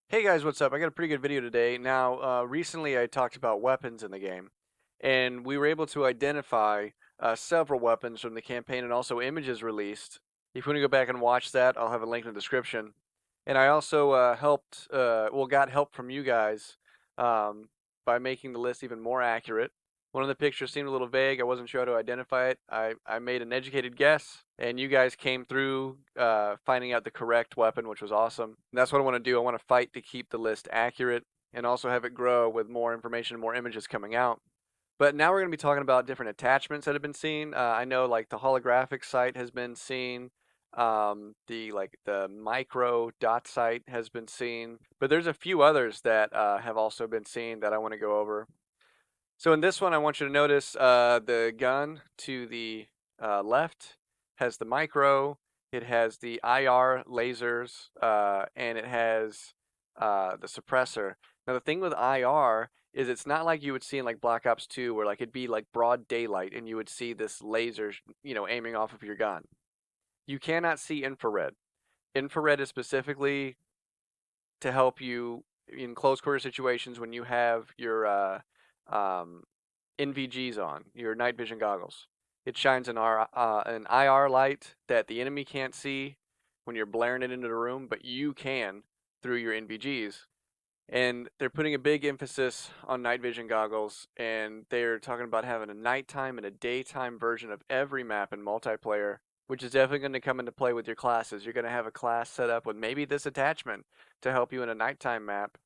Hey guys, what's up? I got a pretty good video today. Now, recently I talked about weapons in the game, and we were able to identify several weapons from the campaign and also images released. If you want to go back and watch that, I'll have a link in the description. And I also got help from you guys um, by making the list even more accurate. One of the pictures seemed a little vague. I wasn't sure how to identify it. I made an educated guess, and you guys came through finding out the correct weapon, which was awesome. And that's what I want to do. I want to fight to keep the list accurate and also have it grow with more information and more images coming out. But now we're going to be talking about different attachments that have been seen. I know like the holographic site has been seen. The micro dot site has been seen, but there's a few others that have also been seen that I want to go over. So in this one, I want you to notice the gun to the left has the micro, it has the IR lasers, and it has the suppressor. Now the thing with IR is it's not like you would see in like Black Ops 2 where like it'd be like broad daylight and you would see this laser, aiming off of your gun. You cannot see infrared. Infrared is specifically to help you in close quarter situations when you have your um, NVGs on, your night vision goggles. It shines an IR light that the enemy can't see when you're blaring it into the room, but you can through your NVGs. And they're putting a big emphasis on night vision goggles, and they're talking about having a nighttime and a daytime version of every map in multiplayer, which is definitely going to come into play with your classes. You're going to have a class set up with maybe this attachment to help you in a nighttime map,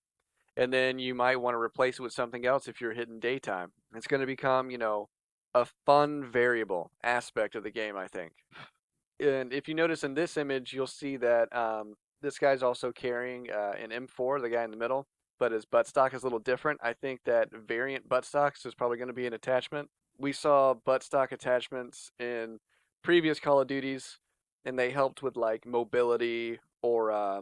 and then you might want to replace it with something else if you're hitting daytime. It's going to become, a fun variable aspect of the game, I think. And if you notice in this image, you'll see that this guy's also carrying an M4, the guy in the middle, but his buttstock is a little different. I think that variant buttstocks is probably going to be an attachment. We saw buttstock attachments in previous Call of Duties, and they helped with like mobility or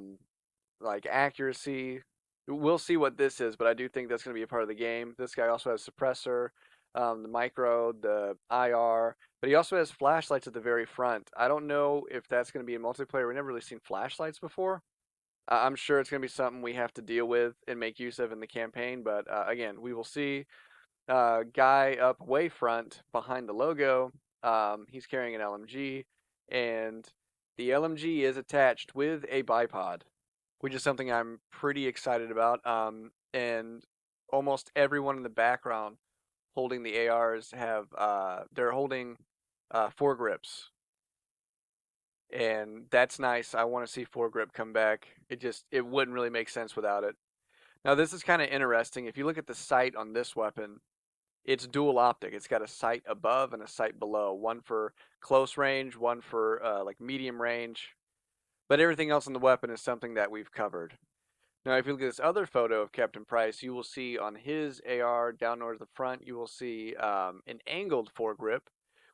like accuracy. We'll see what this is, but I do think that's going to be a part of the game. This guy also has suppressor, the micro, the IR, but he also has flashlights at the very front. I don't know if that's going to be in multiplayer. We've never really seen flashlights before. I'm sure it's going to be something we have to deal with and make use of in the campaign, but again, we will see. Guy up way front behind the logo, he's carrying an LMG, and the LMG is attached with a bipod, which is something I'm pretty excited about. And almost everyone in the background holding the ARs have they're holding foregrips, and that's nice. I want to see foregrip come back. It wouldn't really make sense without it. Now this is kind of interesting. If you look at the sight on this weapon, it's dual optic. It's got a sight above and a sight below. One for close range, one for like medium range. But everything else on the weapon is something that we've covered. Now, if you look at this other photo of Captain Price, you will see on his AR down towards the front, you will see an angled foregrip,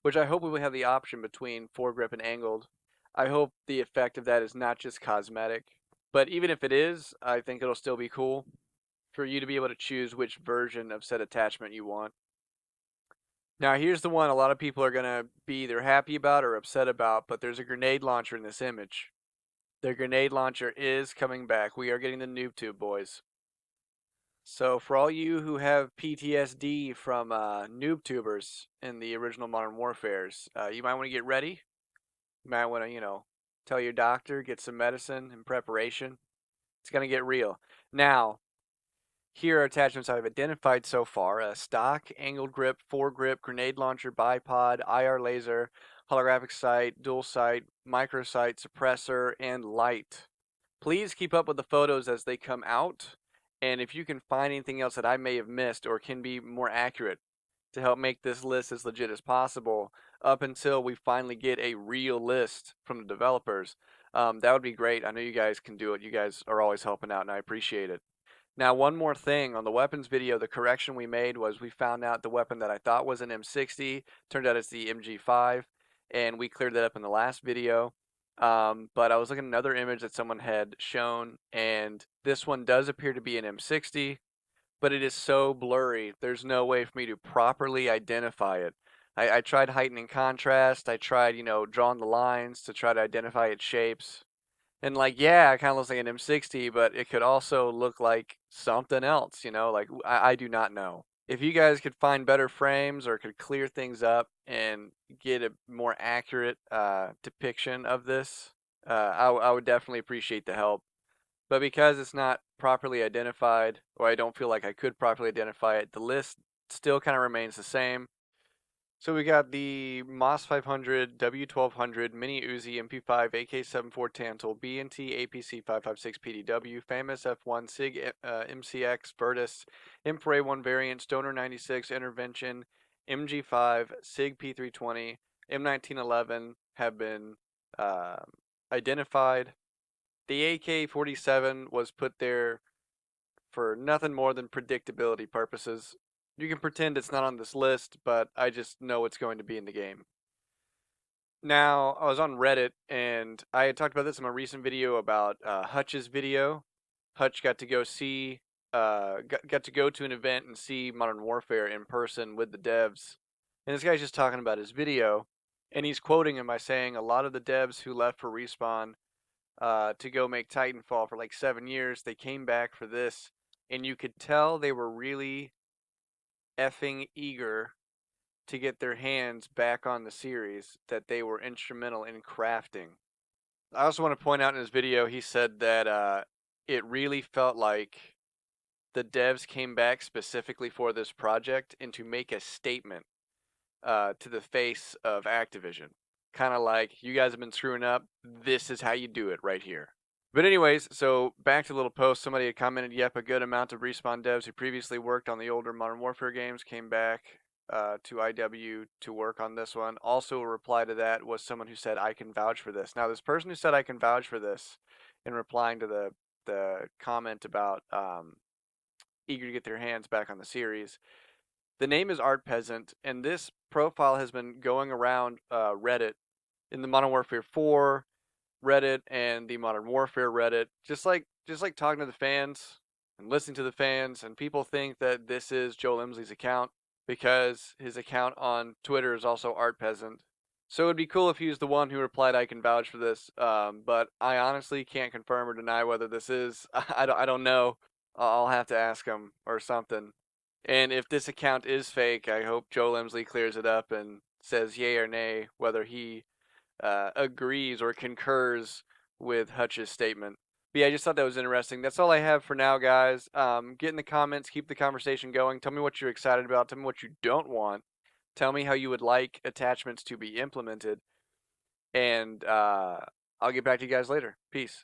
which I hope we will have the option between foregrip and angled. I hope the effect of that is not just cosmetic, but even if it is, I think it'll still be cool for you to be able to choose which version of said attachment you want. Now, here's the one a lot of people are going to be either happy about or upset about, but there's a grenade launcher in this image. The grenade launcher is coming back. We are getting the noob tube, boys. So for all you who have PTSD from noob tubers in the original Modern Warfares, you might want to get ready. You might want to, tell your doctor, get some medicine in preparation. It's going to get real. Now, here are attachments I've identified so far: a stock, angled grip, foregrip, grenade launcher, bipod, IR laser, holographic sight, dual sight, micro sight, suppressor, and light. Please keep up with the photos as they come out, and if you can find anything else that I may have missed or can be more accurate to help make this list as legit as possible up until we finally get a real list from the developers, that would be great. I know you guys can do it. You guys are always helping out, and I appreciate it. Now, one more thing on the weapons video, the correction we made was we found out the weapon that I thought was an M60 turned out it's the MG5, and we cleared that up in the last video. But I was looking at another image that someone had shown, and this one does appear to be an M60, but it is so blurry, there's no way for me to properly identify it. I tried heightening contrast, I tried, drawing the lines to try to identify its shapes, And like, yeah, it kind of looks like an M60, but it could also look like something else, you know? Like, I do not know. If you guys could find better frames or could clear things up and get a more accurate depiction of this, I would definitely appreciate the help. But because it's not properly identified, or I don't feel like I could properly identify it, the list still kind of remains the same. So we got the MOS 500, W1200, Mini Uzi, MP5, AK-74 Tantal, B&T APC 556 PDW, Famous F1, SIG MCX, Virtus, M4A 1 variant, Stoner 96, Intervention, MG5, SIG P320, M1911 have been uh, identified. The AK-47 was put there for nothing more than predictability purposes. You can pretend it's not on this list, but I just know it's going to be in the game. Now, I was on Reddit and I had talked about this in my recent video about Hutch's video. Hutch got to go see, got to go to an event and see Modern Warfare in person with the devs. And this guy's just talking about his video, and he's quoting him by saying a lot of the devs who left for Respawn to go make Titanfall for like 7 years, they came back for this, and you could tell they were really effing eager to get their hands back on the series that they were instrumental in crafting. I also want to point out in his video, he said that it really felt like the devs came back specifically for this project and to make a statement to the face of Activision. Kind of like, you guys have been screwing up, this is how you do it right here. But anyways, so back to the little post, somebody had commented, yep, a good amount of Respawn devs who previously worked on the older Modern Warfare games came back to IW to work on this one. Also, a reply to that was someone who said, I can vouch for this. Now, this person who said, I can vouch for this, in replying to the comment about eager to get their hands back on the series, the name is Art Peasant, and this profile has been going around Reddit in the Modern Warfare 4 Reddit and the Modern Warfare Reddit, just like talking to the fans and listening to the fans, and people think that this is Joel Emsley's account because his account on Twitter is also Art Peasant. So it'd be cool if he was the one who replied, "I can vouch for this," but I honestly can't confirm or deny whether this is. I don't know. I'll have to ask him or something. And if this account is fake, I hope Joel Emsley clears it up and says yay or nay whether he agrees or concurs with Hutch's statement. But yeah, I just thought that was interesting. That's all I have for now, guys. Get in the comments, keep the conversation going. Tell me what you're excited about. Tell me what you don't want. Tell me how you would like attachments to be implemented. And I'll get back to you guys later. Peace.